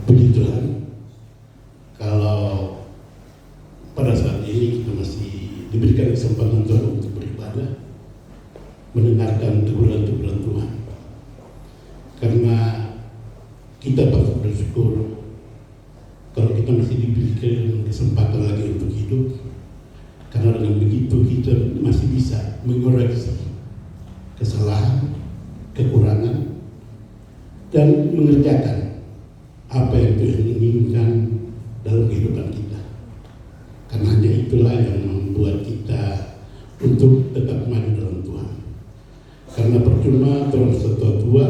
Puji Tuhan, kalau pada saat ini kita masih diberikan kesempatan Tuhan untuk beribadah, mendengarkan teguran-teguran Tuhan. Karena kita patut bersyukur kalau kita masih diberikan kesempatan lagi untuk hidup, karena dengan begitu kita masih bisa mengoreksi kesalahan, kekurangan, dan mengerjakan apa yang Tuhan inginkan dalam kehidupan kita. Karena hanya itulah yang membuat kita untuk tetap maju dalam Tuhan. Karena percuma Tuhan tua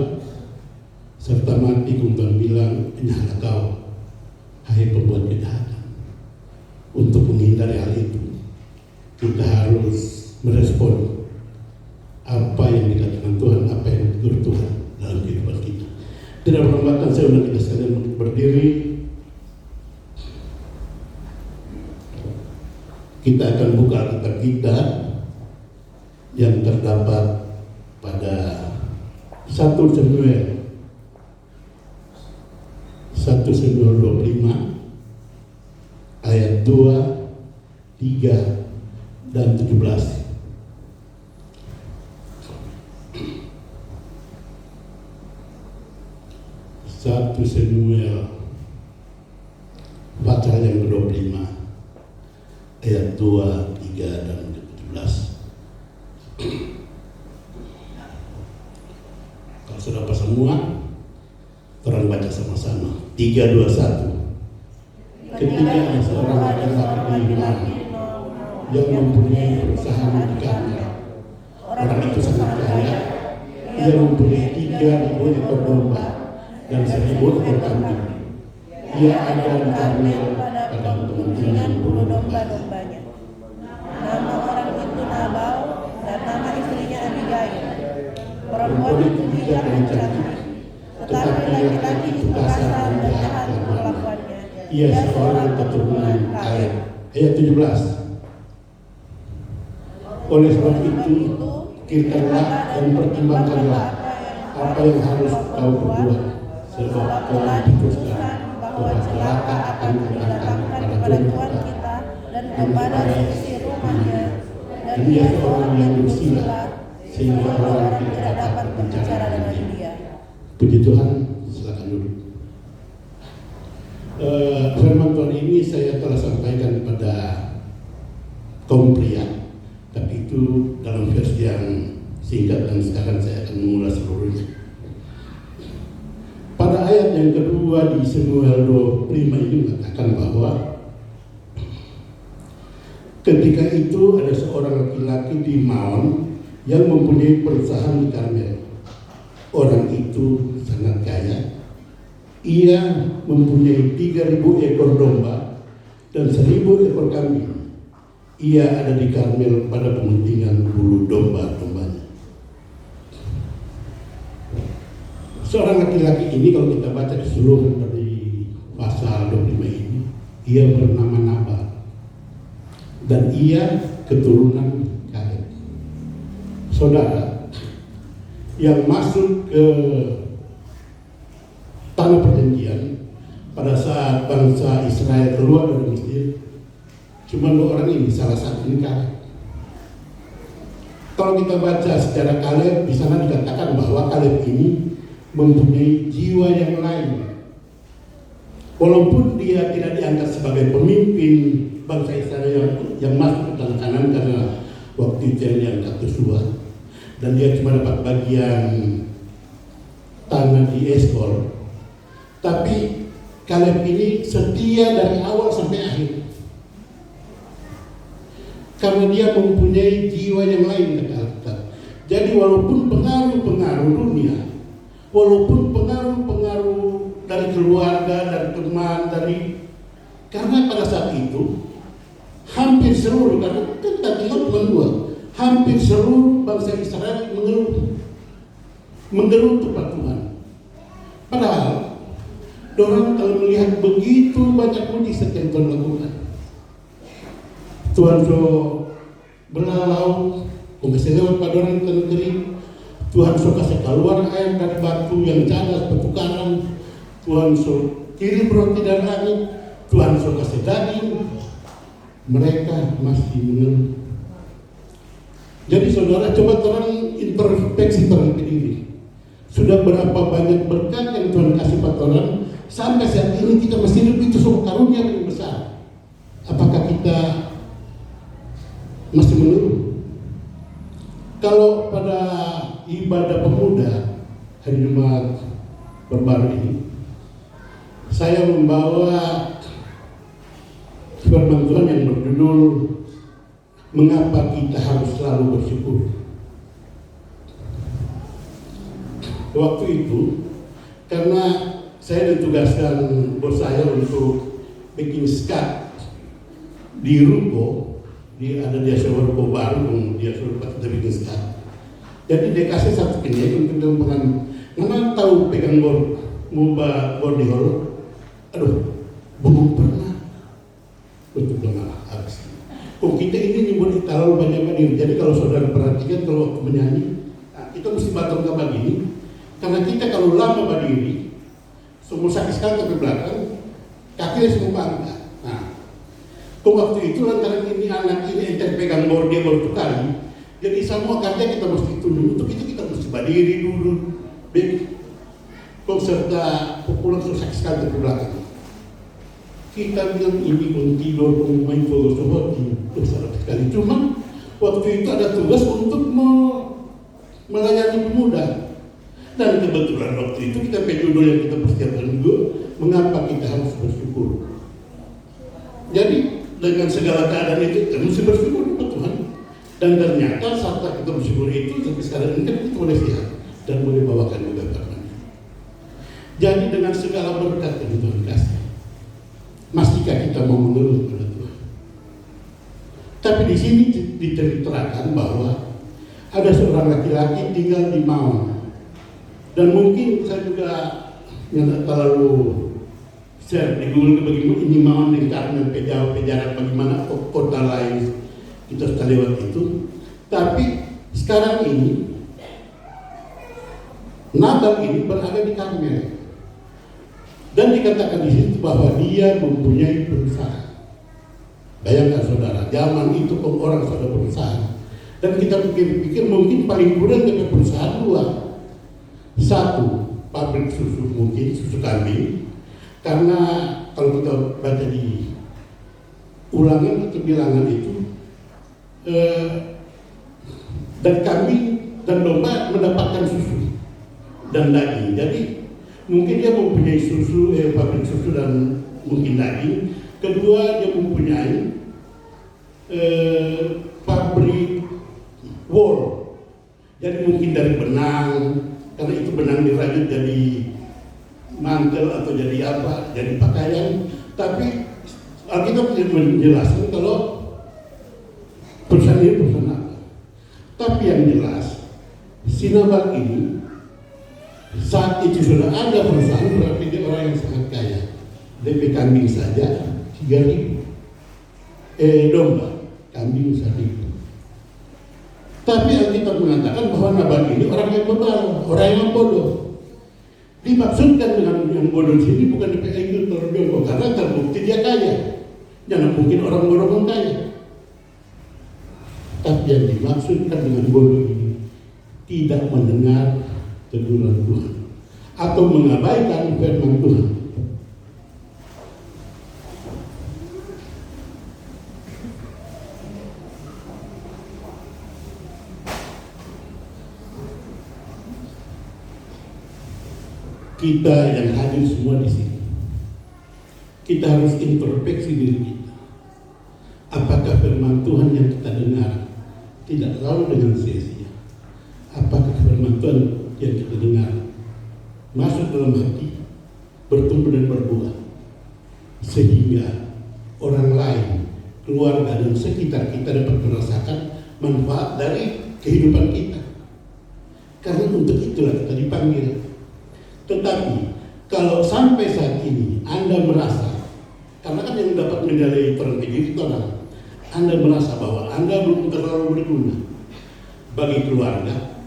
serta mati, Tuhan bilang, "Enyahlah kau, hai pembuat kejahatan." Untuk menghindari hal itu, kita harus merespon apa yang dikatakan Tuhan, apa yang ditegur Tuhan dalam kehidupan kita. Tidak berhambatan, saya undang kita sekalian untuk berdiri. Kita akan buka Alkitab kita yang terdapat pada 1 Samuel 25 ayat 2, 3, dan 17. Satu Samuel pasal yang ke-25 ayat 2, 3, dan 17. Kalau sudah pas semua, orang baca sama-sama. 3, 2, 1. Ketika ada seorang laki-laki di mana yang mempunyai perusahaan di Karmel. Orang itu sangat kaya. Ia mempunyai 3.000 ekor domba dan 1.000 ekor kambing. Ia ada di Karmel pada kepentingan bulu domba-dombanya. Nama orang itu Nabal dan nama istrinya Abigail. Perempuan itu bijak dan cantik, tetapi laki-laki itu kasar dan jahat perlakuannya. Ia seorang keturunan Kaleb. Ayat 17. Oleh sebab itu, pikirkanlah dan pertimbangkanlah apa yang harus kau perbuat, sebab telah diputuskan bahwa celaka akan didatangkan kepada Tuhan kita dan kepada seisi rumahnya, dan dia seorang yang bersila, sehingga orang tidak dapat berbicara dengan dia. Puji Tuhan, silakan duduk. Firman Tuhan ini saya telah sampaikan pada kaum pria, tapi itu dalam versi yang singkat dan sekarang saya akan mengulas seluruhnya. Pada ayat yang kedua di Samuel 25 ini mengatakan bahwa ketika itu ada seorang laki-laki di Maon yang mempunyai perusahaan di Karmel. Orang itu sangat kaya. Ia mempunyai 3.000 ekor domba dan 1.000 ekor kambing. Ia ada di Karmel pada pementingan bulu domba-dombanya. Seorang laki-laki ini kalau kita baca di seluruh dari pasal 25 ini, ia bernama Nabal dan ia keturunan Kaleb. Saudara, yang masuk ke tanah perjanjian pada saat bangsa Israel keluar dari Mesir, cuma 2 orang ini, salah satu ini Kaleb. Kalau kita baca secara Kaleb, di sana dikatakan bahwa Kaleb ini mempunyai jiwa yang lain. Walaupun dia tidak diangkat sebagai pemimpin bangsa Israel yang masuk ke tanah Kanan karena waktu itu yang diangkat Yosua, dan dia cuma dapat bagian tanah di Eskol, tapi Kaleb ini setia dari awal sampai akhir. Karena dia mempunyai jiwa yang lain, kata Alkitab. Jadi walaupun pengaruh-pengaruh dunia, walaupun pengaruh-pengaruh dari keluarga, dari teman, karena pada saat itu hampir seluruh, karena kita tinggal bukan 2, hampir seluruh bangsa Israel mengeluh kepada Tuhan. Padahal orang kalau melihat begitu banyak mujizat yang Tuhan lakukan, Tuhan so belalau, bisa lewat pada orang ke negeri, Tuhan so kasih keluar air dari batu yang cadas, batu karang, Tuhan so kirim roti dari langit, Tuhan suka kasih daging, mereka masih mengeluh. Jadi saudara, coba terang introspeksi terhadap diri. Sudah berapa banyak berkat yang Tuhan kasih pada orang, sampai saat ini kita masih hidup, itu sebuah karunia yang besar. Apakah kita masih mengeluh? Kalau pada ibadah pemuda hari Jumat berbaru ini, saya membawa firman Tuhan yang berjudul Mengapa Kita Harus Selalu Bersyukur. Waktu itu, karena saya ditugaskan bos saya untuk bikin skat di ruko, ada dia sewa ruko baru, dia suruh kita bikin skat. Jadi dia kasih satu kenyai untuk pengen, mana tahu pegang bor, mau bor di hol, aduh, belum pernah, betul benar harus. Kok kita ini nyebut terlalu banyak diri. Jadi kalau saudara perhatikan kalau waktu menyanyi, nah, kita mesti batang ke begini, karena kita kalau lama berdiri, semua sakit sekali ke belakang, kakinya semua bangga. Nah, kok waktu itu lantaran ini anak ini enter pegang bor dia baru kali, jadi semua kerja kita mesti tunduk. Untuk itu kita mesti berdiri dulu, kok serta pukulan semua sakit sekali ke belakang. Kita bilang ini pun tidur, main fokus besar sekali. Cuma waktu itu ada tugas untuk melayani pemuda. Dan kebetulan waktu itu kita judul yang kita persiapkan juga, mengapa kita harus bersyukur. Jadi dengan segala keadaan itu kita mesti bersyukur kepada Tuhan. Dan ternyata saat kita bersyukur itu sampai sekarang ini kan kita boleh lihat dan boleh bawakan juga firman. Jadi dengan segala berkat yang Tuhan kasih, masihkah kita mau mengeluh kepada Tuhan? Tapi di sini diterangkan bahwa ada seorang laki-laki tinggal di Maon, dan mungkin saya juga tidak terlalu share di Google bagaimana ini Maon di karena pejabat bagaimana kota lain kita sudah lewat itu. Tapi sekarang ini Nabal ini berada di Karmel. Dan dikatakan di situ bahwa dia mempunyai perusahaan. Bayangkan saudara, zaman itu orang sudah berusaha. Dan kita pikir-pikir mungkin paling kurang dari perusahaan dua. Satu, pabrik susu, mungkin susu kambing. Karena kalau kita baca di ulangan atau bilangan itu, dan kambing dan domba mendapatkan susu dan daging. Jadi mungkin dia mempunyai susu, pabrik susu dan mungkin daging. Kedua, dia mempunyai pabrik wool. Jadi mungkin dari benang, karena itu benang dirajut jadi mantel atau jadi apa, jadi pakaian. Tapi Alkitab tidak menjelaskan kalau perusahaan ini perusahaan apa. Tapi yang jelas, si Nabal ini saat itu sudah ada perusahaan, berarti dia orang yang sangat kaya. DP kambing saja 3.000, domba kambing 1.000. Tapi Alkitab mengatakan bahwa Nabal ini orang yang bebal, orang yang bodoh. Dimaksudkan dengan yang bodoh sini bukan DP itu terjongkok, karena terbukti dia kaya. Jangan mungkin orang bodoh pun kaya. Tapi yang dimaksudkan dengan bodoh ini tidak mendengar teguran Tuhan atau mengabaikan firman Tuhan. Kita yang hadir semua di sini, kita harus introspeksi diri kita. Apakah firman Tuhan yang kita dengar tidak lalu dengan sia-sia? Apakah firman Tuhan yang kita dengar masuk dalam hati, bertumbuh dan berbuah, sehingga orang lain, keluarga dan sekitar kita dapat merasakan manfaat dari kehidupan kita? Karena untuk itulah kita dipanggil. Tetapi kalau sampai saat ini Anda merasa, karena kan yang dapat menilai orang begitu itu adalah Anda merasa bahwa Anda belum terlalu berguna bagi keluarga,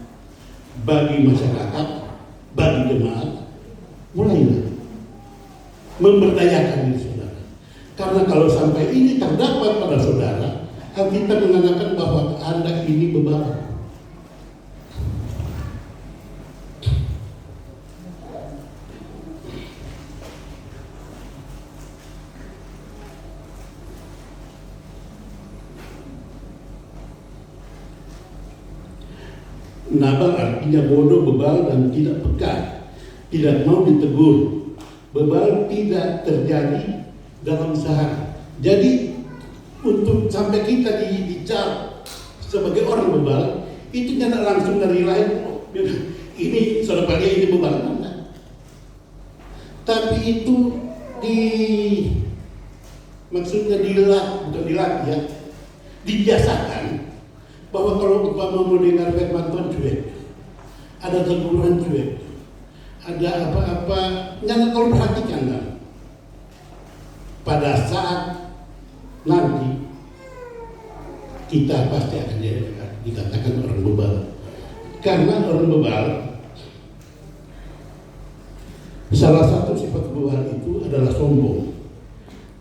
bagi masyarakat, bagi jemaat, mulailah memberdayakan diri saudara. Karena kalau sampai ini terdapat pada saudara, Alkitab mengatakan bahwa Anda ini bebal. Nabal artinya bodoh, bebal, dan tidak peka, tidak mau ditegur. Bebal tidak terjadi dalam sehari. Jadi untuk sampai kita dicap sebagai orang bebal, itu tidak langsung dari lain. Ini saudara ini bebal, mana? Tapi itu maksudnya bukan dilatih ya, dibiasakan. Bahwa kalau umpama mau dengar firman Tuhan cuek, ada teguran cuek, ada apa-apa, jangan kalau perhatikan kan. Pada saat nanti kita pasti akan dikatakan orang bebal, karena orang bebal salah satu sifat bebal itu adalah sombong,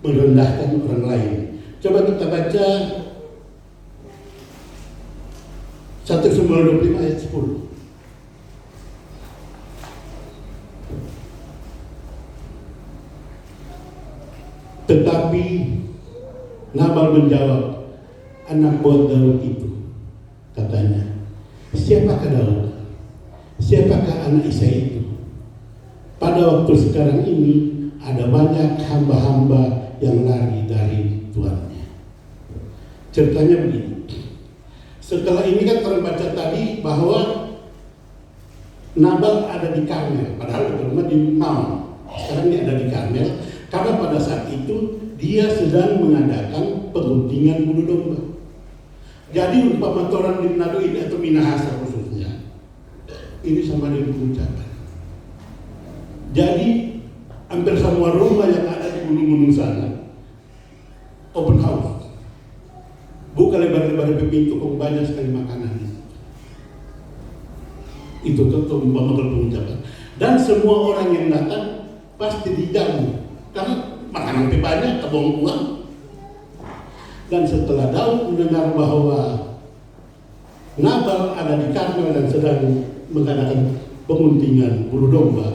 merendahkan orang lain. Coba kita baca 1 Samuel 25 ayat 10. Tetapi Nabal menjawab, anak buah Daud itu, katanya, siapakah Daud? Siapakah anak Isai itu? Pada waktu sekarang ini ada banyak hamba-hamba yang lari dari tuannya. Ceritanya begini. Setelah ini kan terbaca tadi bahwa Nabal ada di Karmel, padahal di rumah di Maon. Sekarang dia ada di Karmel karena pada saat itu dia sedang mengadakan penguntingan bulu domba. Jadi umpama orang di Manado ini atau Minahasa khususnya, ini sama dengan pengucapan. Jadi hampir semua rumah yang ada di gunung-gunung sana open house. Buka lebar-lebar pintu, kok banyak sekali makanan. Itu umpama pengucapan. Dan semua orang yang datang pasti dijamu karena makanan banyak, kebong uang. Dan setelah Daud mendengar bahwa Nabal ada di Karmel dan sedang mengadakan penguntingan bulu domba,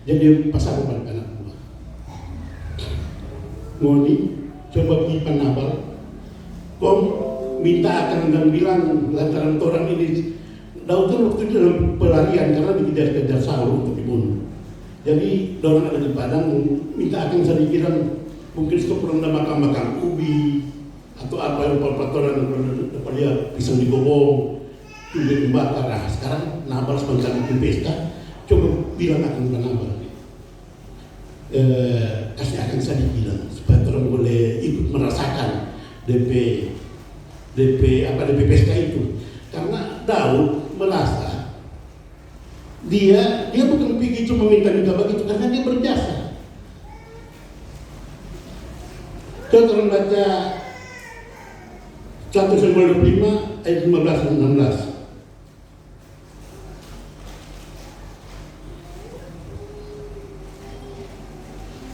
jadi pasang pada anak buah. Ngoni coba pergi ke Nabal, kok minta akan dan bilang lantaran orang ini. Daud kan waktu itu dalam pelarian karena dikejar-kejar Saul untuk dibunuh. Jadi orang ada di padang minta akan sedikit mungkin sekurang makan ubi atau apa yang perpatoran dapat dia pisang digobong, juga dibakar. Nah, sekarang Nabal sebentar di pesta, coba bilang akan ke Nabal, kasih akan sedikit supaya orang boleh ikut merasakan DP pesta itu. Karena Daud merasa dia bukan pergi cuma minta begitu karena dia berjasa. Kita akan baca 1 Samuel 25 ayat 15 dan 16.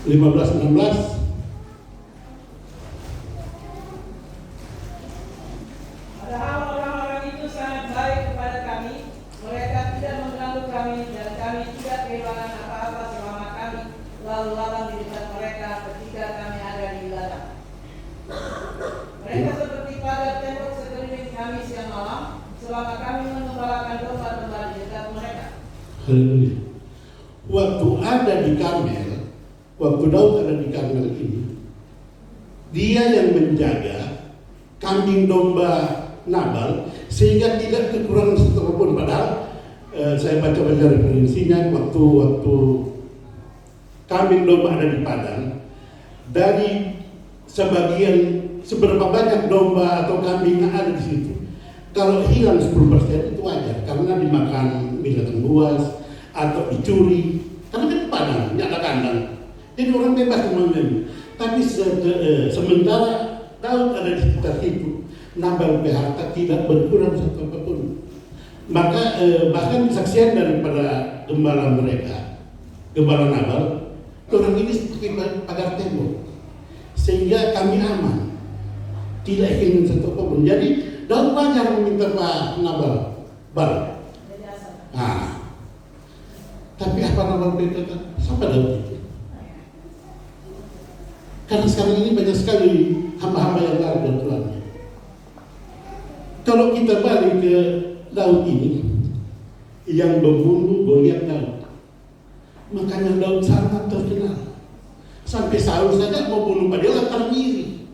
15-16. Padahal orang-orang itu sangat baik kepada kami, mereka tidak mengganggu kami dan kami tidak kehilangan apa-apa selama kami lalu lalang di dekat mereka ketika kami ada di ladang. Mereka seperti pada tembok sekeliling kami siang malam selama kami mengembalakan domba-domba di dekat mereka. Haleluya. Waktu ada di Karmel, waktu Daud ada di Karmel ini, dia yang menjaga kambing domba Nabal sehingga tidak kekurangan satu pun. Padahal saya baca referensinya waktu kambing domba ada di padang, dari seberapa banyak domba atau kambing yang ada di situ, kalau hilang 10% itu wajar karena dimakan binatang buas atau dicuri, karena kan padang, tidak ada kandang, jadi orang bebas mengambil. Tapi sementara Daud ada di sekitar itu, Nabal PHK tidak berkurang satu apapun. Maka bahkan kesaksian daripada gembala mereka, gembala Nabal, Orang ini seperti pagar tembok, sehingga kami aman, tidak ingin satu apapun. Jadi Daud wajar meminta Pak Nabal bal. Nah, tapi apa Nabal berkata? Siapa Daud itu? Karena sekarang ini banyak sekali hamba-hamba yang lari dari Tuhannya. Kalau kita balik ke Daud ini, yang membunuh Goliat Daud, makanya Daud sangat terkenal. Sampai Saul saja mau bunuh dia lantaran iri.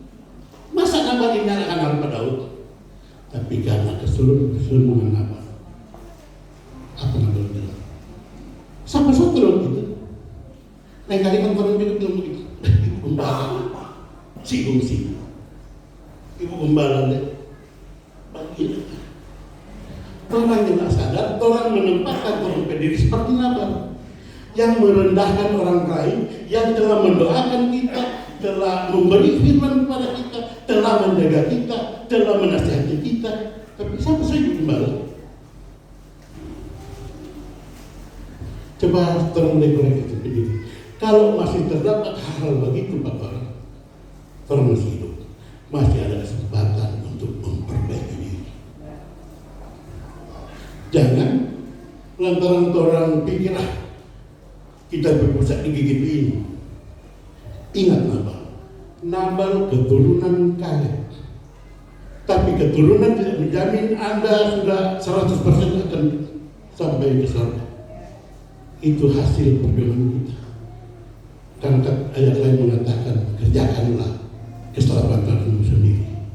Masa Nabal ini akan harap Daud? Tapi karena keseluruhan Nabal, apa Nabal bilang? Sama satu Daud itu. Lain kali kan orang juga bilang begitu. Ibu gembala, singgung. Ibu gembala deh. Bagi orang yang tak sadar, orang menempatkan orang berdiri seperti Nabal, yang merendahkan orang lain, yang telah mendoakan kita, telah memberi firman kepada kita, telah menjaga kita, telah menasihati kita. Tapi siapa saja gembala? Coba tolong koreksi seperti ini. Kalau masih terdapat hal-hal begitu Bapak, orang masih hidup, masih ada kesempatan untuk memperbaiki diri. Jangan lantaran orang pikir kita berpusat di GGP ini. Ingat Nabal keturunan kaya, tapi keturunan tidak menjamin Anda sudah 100% akan sampai ke surga. Itu hasil perjuangan kita. Kan ayat lain mengatakan, kerjakanlah keselamatanmu sendiri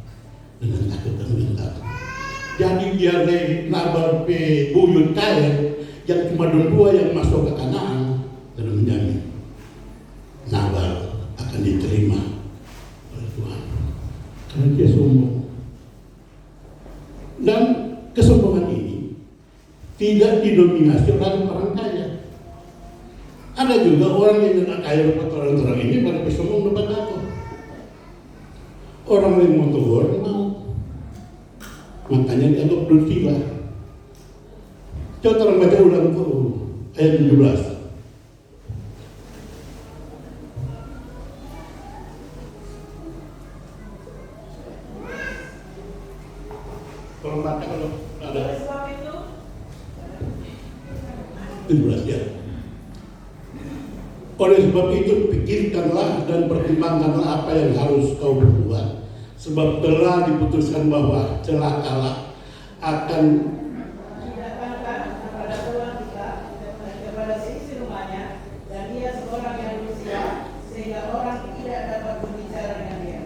dengan takut dan minta. Jadi biar Nabal buyut kaya yang cuma dua yang masuk ke Kanaan, dan menjamin Nabal akan diterima oleh Tuhan karena dia sombong. Dan kesombongan ini tidak didominasi oleh orang kaya. Ada juga orang yang tidak kaya dapat orang ini pada sombong dapat apa? Orang yang mau tegur mau, makanya dianggap dulcila. Coba orang baca ulang tuh ayat 17. Kalau baca kalau ada 17 ya. Oleh sebab itu pikirkanlah dan pertimbangkanlah apa yang harus kau berbuat, sebab telah diputuskan bahwa celakalah akan kepada Tuhan kita kepada seisi rumahnya, dan dia seorang yang berusia sehingga orang tidak dapat berbicara dengan dia.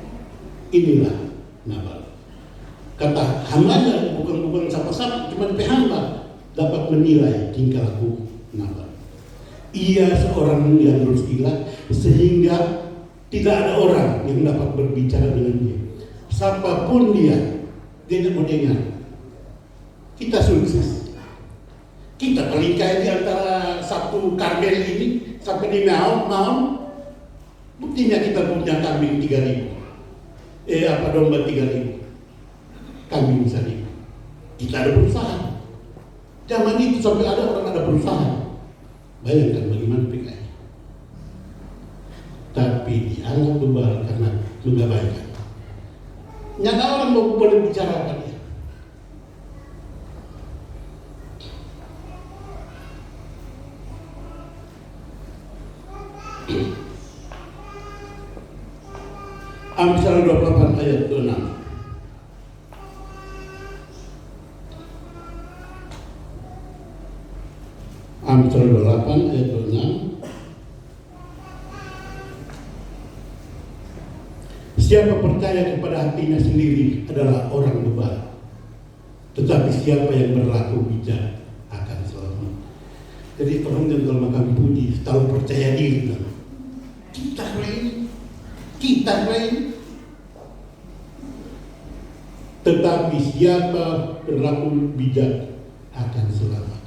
Inilah Nabal. Kata hambanya bukan siapa-siapa, cuma hamba dapat menilai tingkah laku Nabal. Ia seorang yang berusia sehingga tidak ada orang yang dapat berbicara dengan dia. Siapapun dia tidak mau dengar. Kita sukses. Kita paling kaya di antara satu Karmel ini sampai di Maun. Buktinya kita punya kambing 3.000. Domba 3.000. Kambing misalnya. Kita ada berusaha. Zaman itu sampai ada orang ada berusaha. Bayangkan bagaimana PKI. Tapi dianggap bebal karena mengabaikan. Nyata orang mau boleh bicara apa dia. Amsal 28 ayat 26. Amsal 28 ayat 26. Siapa percaya kepada hatinya sendiri adalah orang bebal, tetapi siapa yang berlaku bijak akan selamat. Jadi orang yang kalau makan puji tahu percaya diri. Kita lain. Tetapi siapa berlaku bijak akan selamat.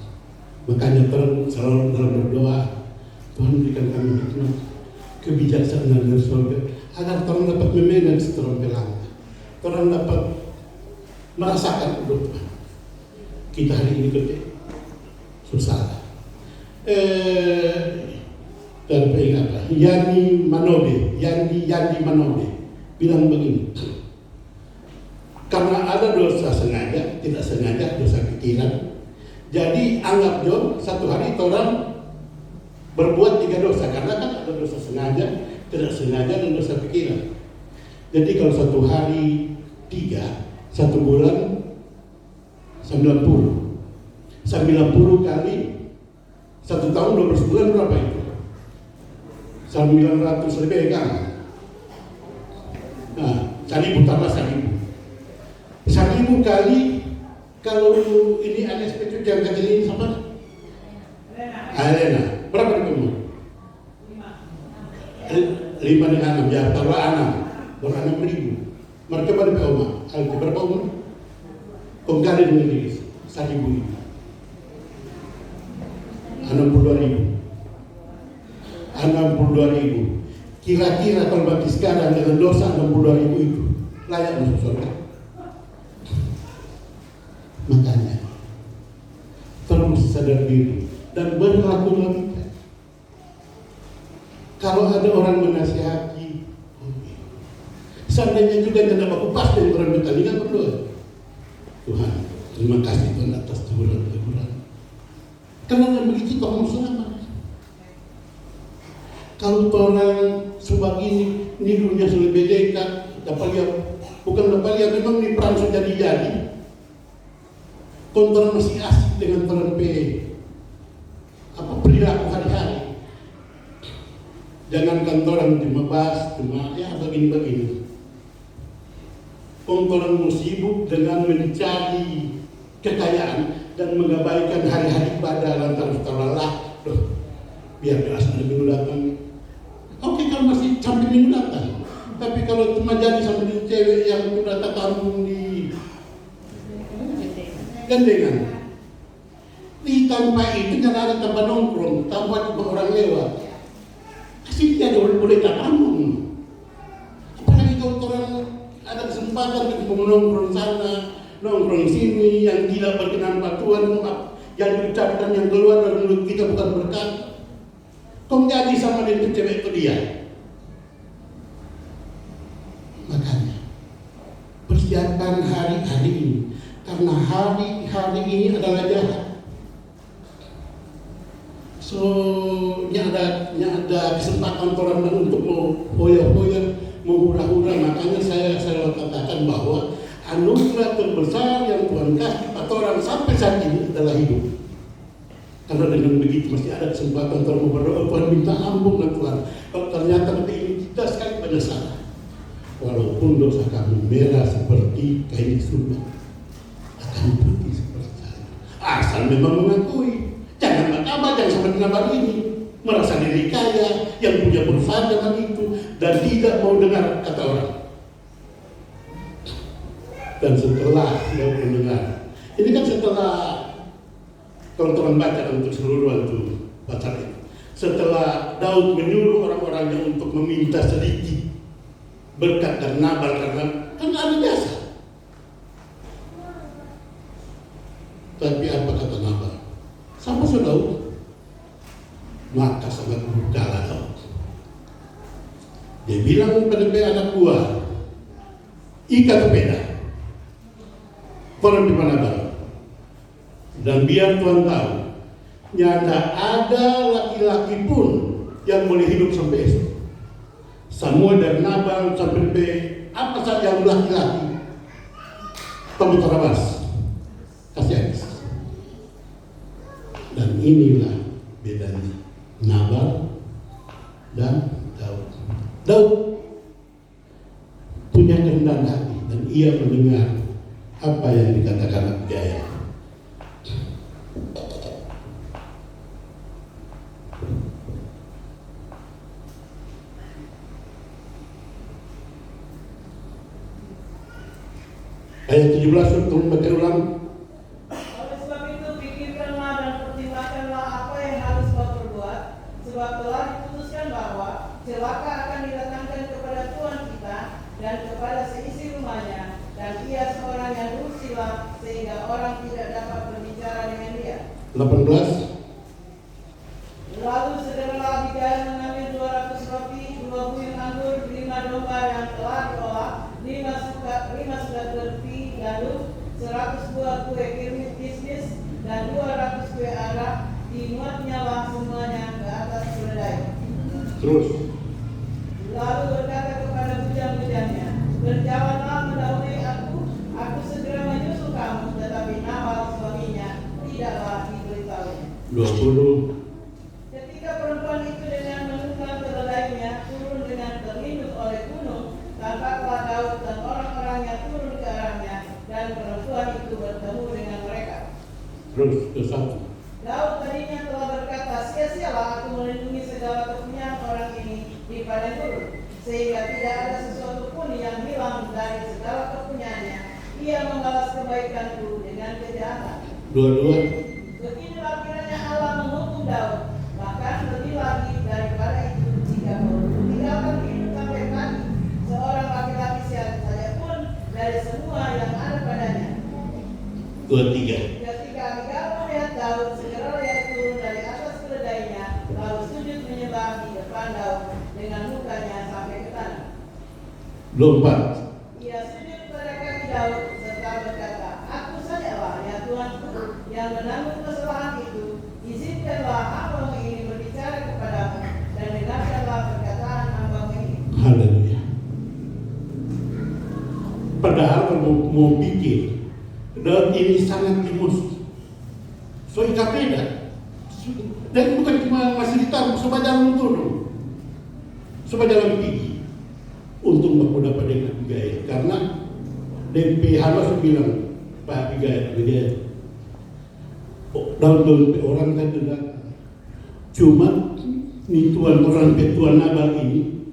Makanya selalu dalam berdoa, Tuhan berikan kami hikmat, kebijaksanaan dari surga, agar Tuhan dapat memegang seterusnya langkah. Tuhan dapat merasakan Tuhan. Kita hari ini gede, susah. terbaik apa? Yani Manode bilang begini, karena ada dosa sengaja, tidak sengaja, dosa pikiran. Jadi anggap Jo satu hari orang berbuat 3 dosa, karena kan ada dosa sengaja, tidak sengaja, dan dosa pikiran. Jadi kalau satu hari 3, 1 bulan 90 kali 1 tahun 12 bulan berapa itu? 900 lebih kan? Nah, 1000 tambah 1000 kali, kalau ini NSP itu yang kecil ini sama? Elena, berapa kamu? 5 dengan 6, ya taruh 6, baru 6.000. Mereka pada Oma, berapa umur? Kau kali dengan diri, 1.000. 62.000. Kira-kira kalau bagi sekarang dengan dosa 62.000 itu layak masuk surga. Makanya terus sadar diri dan berlaku logika. Kalau ada orang menasihati, seandainya juga tidak aku pasti orang bertandingan berdoa. Tuhan, terima kasih Tuhan atas teguran-teguran. Karena begitu kamu selamat. Kalau orang sebagini ini dunia lebih dekat, dapat lihat, bukan dapat lihat, memang ini perang sudah jadi. Kontoran masih asik dengan orang perilaku hari-hari. Jangan kantoran cuma bahas, cuma ya begini-begini. Kontoran sibuk dengan mencari kekayaan dan mengabaikan hari-hari ibadah lantaran lelah. Biar jelas ada minggu datang. Oke, kalau masih sampai minggu datang. Tapi kalau cuma jadi sampai cewek yang udah tampung di gandengan. Di tanpa itu jangan ada tanpa nongkrong, tanpa orang lewat. Kasih dia boleh tampung. Apalagi kalau orang ada kesempatan untuk nongkrong sana, nongkrong sini, yang tidak berkenan patuan, yang diucapkan yang keluar dari mulut kita bukan berkat. Kau jadi sama dengan cewek itu dia. Makanya persiapkan hari-hari ini, karena hari-hari ini adalah jahat. So, ada kesempatan orang untuk hoya-hoya, menghura-hura. Makanya saya selalu katakan bahwa anugerah terbesar yang Tuhan kasih kepada orang sampai saat ini adalah hidup. Karena dengan begitu masih ada kesempatan untuk berdoa, Tuhan minta ampun Tuhan. Kalau ternyata ini kita sekali banyak salah. Walaupun dosa kami merah seperti kain surga, akan putih seperti salju. Asal memang mengakui. Jangan makabah, jangan seperti nabar ini. Merasa diri kaya, yang punya perusahaan dengan itu, dan tidak mau dengar kata orang. Dan setelah dia mendengar, ini kan setelah teman-teman baca untuk seluruh itu baca itu. Setelah Daud menyuruh orang-orangnya untuk meminta sedikit berkat dan Nabal, karena kan ada biasa. Tapi apa kata Nabal? Sama Daud. Maka sangat berkala Daud. Dia bilang pada anak buah, ikat sepeda, turun di mana Nabal. Dan biar Tuhan tahu, nyata ada laki-laki pun yang boleh hidup sampai esok. Semua dari Nabal sampai B, apa saja yang laki-laki, kamu terabas, kasih habis. Dan inilah bedanya Nabal dan Daud. Daud punya kerendahan hati dan ia mendengar apa yang dikatakan Abigail. Ayat 17 untuk membaca ulang. Oleh sebab itu pikirkanlah dan pertimbangkanlah apa yang harus kau perbuat, sebab telah diputuskan bahwa celaka akan didatangkan kepada Tuhan kita dan kepada seisi rumahnya, dan ia seorang yang dursila sehingga orang tidak dapat berbicara dengan dia. 18. Lalu segeralah Abigail buah kue kismis dan 200 kue arak, dimuatnyalah semuanya ke atas keledai. Terus Lalu berkata kepada bujang-bujangnya, berjalanlah mendahului aku segera menyusul kamu, tetapi Nabal suaminya tidaklah diberitahunya. 20. Ketika perempuan itu dengan menunggang keledainya turun dengan terlindung oleh gunung, tampaklah Daud dan orang-orangnya turun ke arahnya, dan perempuan itu bertemu dengan mereka. Terus ke 1. Daud tadinya telah berkata, sia-sialah aku melindungi segala kepunyaan orang ini di padang gurun, sehingga tidak ada sesuatu pun yang hilang dari segala kepunyaannya. Ia membalas kebaikanku dengan kejahatan. 22. Beginilah kiranya Allah menghukum Daud, bahkan lebih lagi daripada itu jika tinggalkan hidup sampai mati seorang laki-laki siapa saja pun dari semua yang ada padanya. 23. Ketika Abigail melihat Daud, segera ia turun dari atas keledainya, lalu sujud menyembah di depan Daud dengan mukanya sampai ke tanah. 24. Ia sujud pada kaki Daud serta berkata, aku sajalah ya Tuanku yang menanggung kesalahan itu. Izinkanlah hamba ini berbicara kepadamu dan dengarkanlah perkataan hamba ini. Haleluya. Padahal kalau mau pikir Daud ini sangat emosi. So beda. Dan bukan cuma masih ditaruh, supaya jalan turun, supaya jalan tinggi untuk berkuda pada Abigail. Karena DP Hamas bilang, Pak Abigail, Daud orang kan tidak. Cuma ini orang Tuan Nabal ini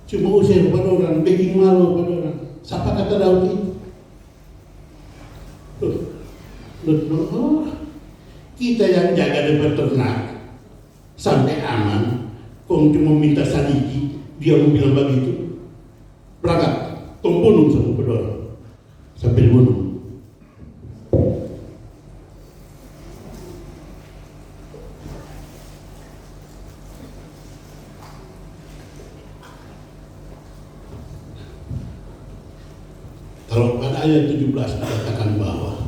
cuma usir pada orang, bikin malu pada orang. Siapa kata Daud ini? Kita yang jaga di peternak sampai aman, kong cuma minta sadiki, dia mau bilang begitu, berangkat, tong bunuh sama pedorang, sampai dibunuh. Kalau pada ayat 17 dikatakan bahwa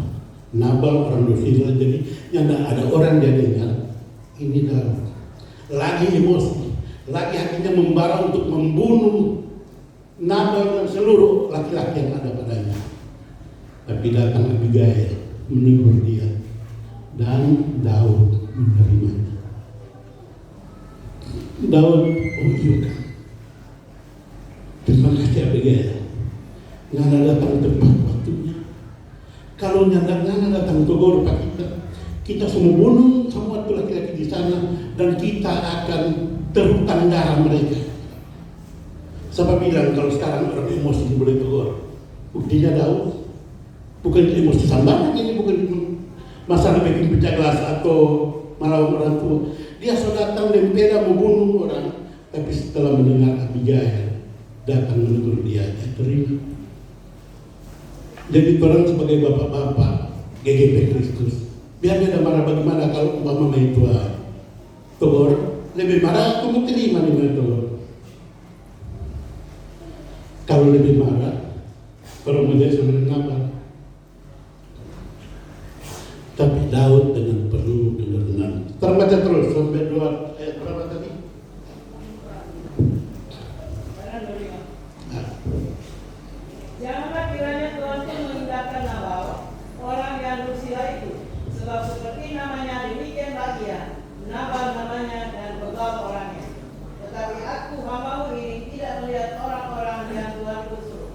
Nabal orang dosa, jadi yang ada orang dia dengar ini Daud lagi emosi, lagi hatinya membara untuk membunuh Nabal dan seluruh laki-laki yang ada padanya. Tapi datang Abigail menegur dia dan Daud menerimanya. Daud, oh iya, terima kasih Abigail, nggak datang tepat waktunya. Kalau nyanda datang ke Gorpa kita semua bunuh semua laki-laki di sana dan kita akan terhutang darah mereka. Siapa bilang kalau sekarang orang emosi boleh tegur? Buktinya Daud bukan emosi sambaran, ini bukan masalah bikin pecah gelas atau malah orang tua. Dia sudah datang lempera membunuh orang, tapi setelah mendengar Abigail datang menegur dia terima. Jadi orang sebagai bapak-bapak GGP Kristus, biar dia ada marah bagaimana kalau umpama main tua tegur, lebih marah aku mau terima nih main tegur. Kalau lebih marah, orang menjadi sebenarnya Nabal. Tapi Daud dengan perlu benar-benar terbaca terus sampai 2 ayat berapa tadi? Janganlah kiranya Tuhan mengindahkan Nabal, orang yang dursila itu, sebab seperti namanya demikianlah ia, Nabal namanya dan begal orangnya. Tetapi aku hambamu ini tidak melihat orang-orang yang Tuhan suruh.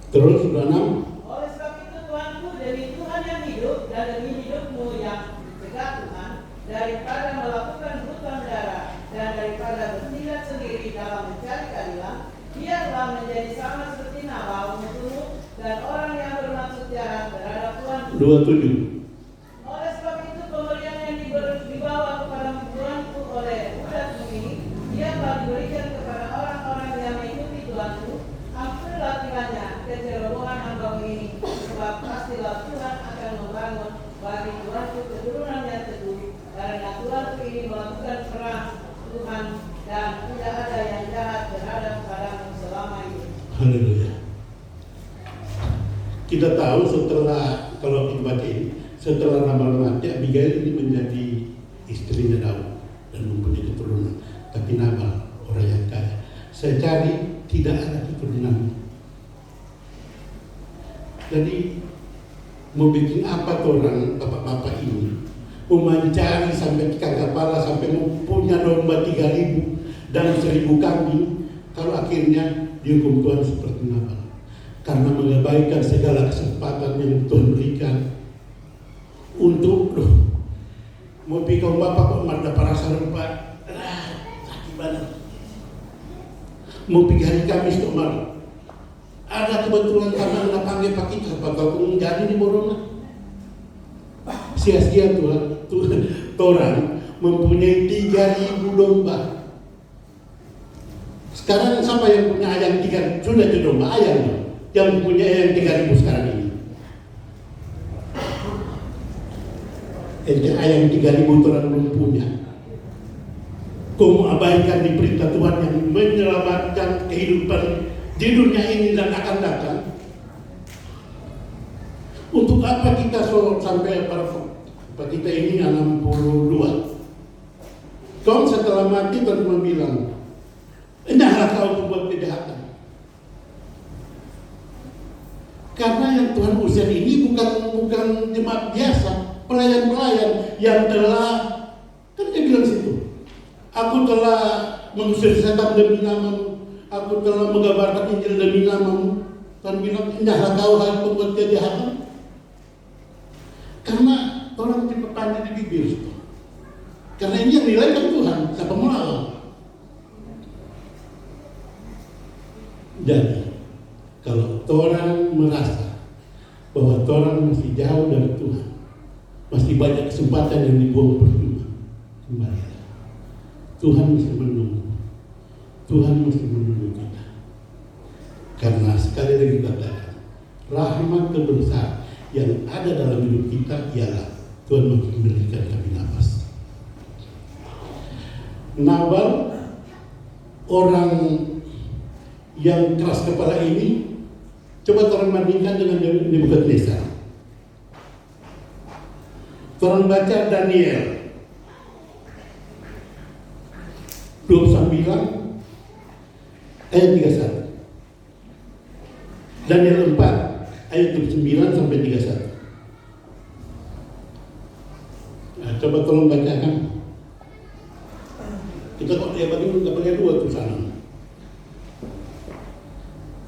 Terus sudah 6. Oleh sebab itu Tuanku, demi Tuhan yang hidup dan demi hidupmu yang dekat Tuhan, daripada melakukan hutang darah dan daripada bertindak sendiri dalam mencari keadilan, biarlah menjadi sama seperti Nabal musuhmu dan orang yang bermaksud jahat terhadap Tuanku. 27. Oleh sebab itu pemberian yang dibawa kepada Tuanku oleh budak ini, biarlah diberikan kepada orang-orang yang mengikuti Tuanku. Ampunilah kiranya kecerobohan hambamu ini, sebab pastilah Tuhan akan membangun bagi Tuanku keturunan yang teguh, karena Tuanku ini melakukan perang Tuhan dan tidak ada yang jahat terhadap padamu selama ini. Haleluya. Kita tahu setelah, kalau kita baca ini, setelah Nabal mati, Abigail ini menjadi istrinya Daud dan mempunyai keturunan. Tapi Nabal orang yang kaya, saya cari tidak ada keturunan. Jadi mau bikin apa tuh orang bapak-bapak ini? Mau mencari sampai ikan kepala, sampai punya domba 3.000 dan 1.000 kambing. Kalau akhirnya dihukum Tuhan seperti Nabal, karena mengabaikan segala kesempatan yang Tuhan berikan untuk mau pikau bapak kok marda para sarempat sakit banget. Mau pergi hari Kamis kok mar ada kebetulan karena anda panggil pak kita apa kau menjadi di Borona. Sia-sia Tuhan orang mempunyai 3.000 domba. Sekarang siapa yang punya ayam 3 sudah itu domba ayam yang punya ayam 3.000 sekarang ini. Ayam 3.000 orang belum punya. Kau abaikan di perintah Tuhan yang menyelamatkan kehidupan di dunia ini dan akan datang. Untuk apa kita sorot sampai apa kita ini 62? Kau setelah mati Tuhan bilang, hendaklah kau membuat kejahatan. Karena yang Tuhan usia ini bukan jemaat biasa, pelayan-pelayan yang telah, kan dia bilang situ, aku telah mengusir setan demi namamu, aku telah mengabarkan Injil demi namamu. Tuhan bilang, hendaklah kau harus membuat kejahatan. Karena orang cepat pandai di bibir itu. Karena ini yang nilai kan Tuhan, siapa mau lawan. Jadi, kalau orang merasa bahwa orang masih jauh dari Tuhan, masih banyak kesempatan yang dibuang percuma, kembalilah. Tuhan masih menunggu. Tuhan masih menunggu kita. Karena sekali lagi katakan, rahmat terbesar yang ada dalam hidup kita ialah Tuhan masih memberikan kami nafas. Nabal, orang yang keras kepala ini, coba orang bandingkan dengan Nebukadnezar. Orang baca Daniel 29 ayat 31. Daniel 4 ayat 29 sampai 31. Nah, coba tolong bacakan. Kita kok dia bagi nggak pakai 2 tuh sana.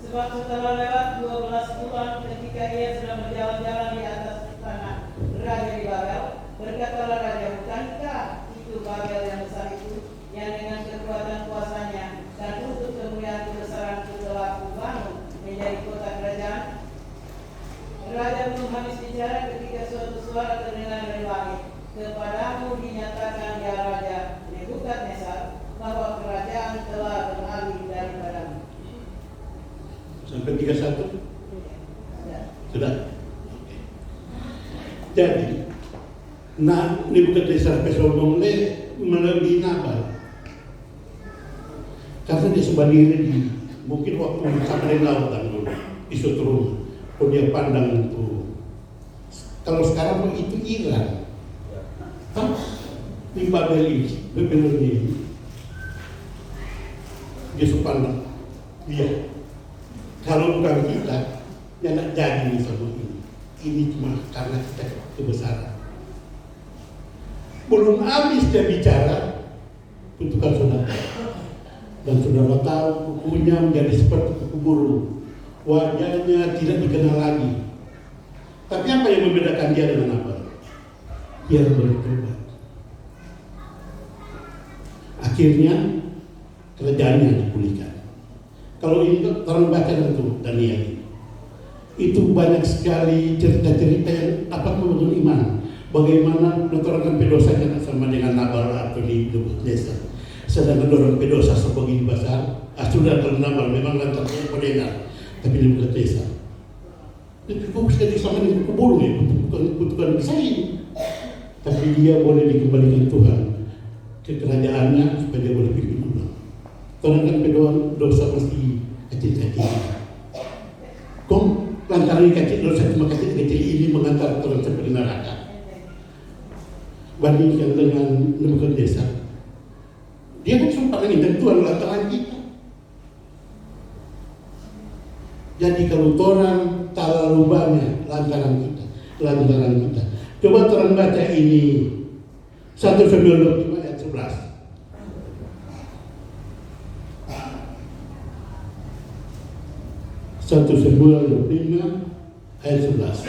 Sebab setelah lewat 12 bulan ketika ia sedang berjalan-jalan di atas tanah raja di Babel, berkatalah raja, bukankah itu Babel yang besar itu, yang dengan kekuatan kuasanya dan untuk kemuliaan kebesaran telah kubangun menjadi kota kerajaan? Raja belum habis bicara ketika suatu suara terdengar dari langit, kepadamu dinyatakan ya Raja Nebukadnezar, bahwa kerajaan telah beralih daripadamu. Sampai 31? Sudah? Jadi, Nebukadnezar Pesolomon melebihi Nabal. Karena dia sebanding di mungkin waktu sampai di lautan dulu, isu turun, kalau dia pandang itu. Kalau sekarang itu Iran, di Babel ini, ini, dia sepandang, dia. Kalau bukan kita, yang nak jadi sama ini. Ini cuma karena kita kebesaran. Belum habis dia bicara, kutukan saudara. Dan saudara tahu kukunya menjadi seperti kuku burung. Wajahnya tidak dikenal lagi. Tapi apa yang membedakan dia dengan apa? Dia bertobat. Akhirnya kerajaannya dipulihkan. Kalau ini orang baca itu Daniel, itu banyak sekali cerita-cerita yang dapat membangun iman. Bagaimana menerangkan pedosanya sama dengan Nabal atau di Nebukadnezar. Sedangkan orang pedosa sebegini besar, sudah kalau Nabal memang lantarnya pendengar, tapi Nebukadnezar itu fokus jadi sama dengan burung ya, bukan bisa ini. Tapi dia boleh dikembalikan Tuhan ke kerajaannya supaya dia boleh pimpin ulang. Orang kan dosa mesti kecil-kecil. Kau antara ini kecil, dosa cuma kecil ini mengantar orang sampai neraka. Bandingkan dengan Nebukadnezar, dia kan sempat mengingat Tuhan lantaran kita. Jadi kalau orang tahu banyak lantaran kita. Coba orang baca ini 1 Samuel 25 ayat 11. 1 Samuel 25 ayat 11.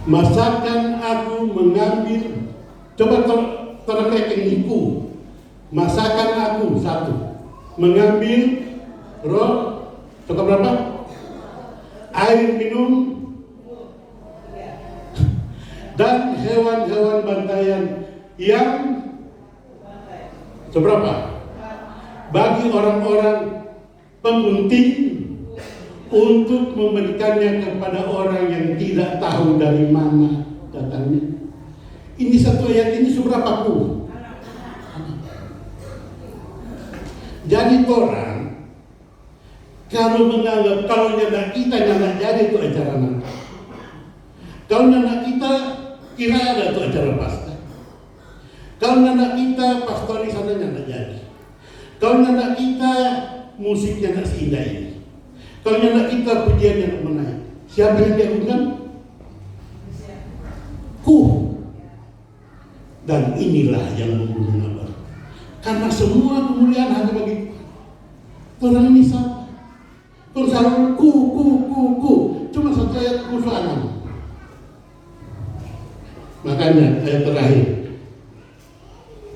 Masakan aku mengambil, coba terkait niku. Masakan aku mengambil roh, coba berapa? Air minum dan hewan-hewan bantaian yang seberapa? Bagi orang-orang pengunting untuk memberikannya kepada orang yang tidak tahu dari mana datangnya. Ini satu ayat ini seberapa puluh? Jadi orang kalau menganggap kalau nyana kita nyana jadi itu acara nanti. Kalau nyana kita kira ada itu acara pasta. Kalau nyana kita pastor di sana nyana jadi. Kalau nyana kita musiknya nak seindah ini. Kalau nyana kita pujian yang menaik. Siapa yang dia undang? Dan inilah yang membunuh Nabal. Karena semua kemuliaan hanya bagi Tuhan. Orang ini sama. Tuhan selalu ku. Cuma satu ayat kusuanan. Makanya ayat terakhir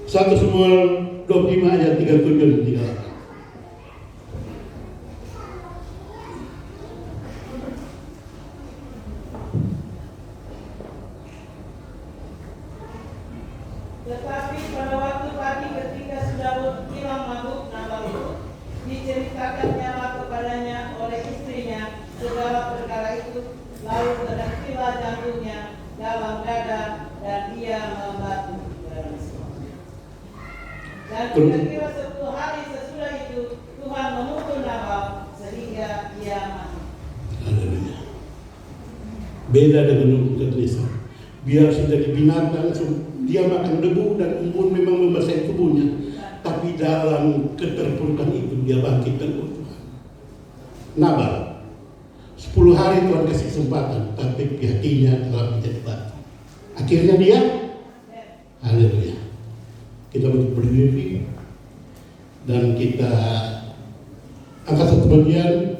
1 Samuel 25 ayat 37 dan 38. Tetapi pada waktu pagi ketika sudah hilang mabuk Nabal itu, diceritakannya kepadanya oleh istrinya segala perkara itu, lalu terhentilah jantungnya dalam dada dan dia membatu. Dan kira-kira 10 hari sesudah itu Tuhan memukul Nabal sehingga ia mati. Haleluya. Beda dengan Nebukadnezar. Biar sudah binatang, dia makan debu dan embun memang membasahi tubuhnya. Tapi dalam keterpurukan itu dia bangkitkan Tuhan. Nabal 10 hari Tuhan kasih kesempatan, tapi hatinya telah menjadi batu. Akhirnya dia, haleluya. Kita berdiri dan kita angkat satu bagian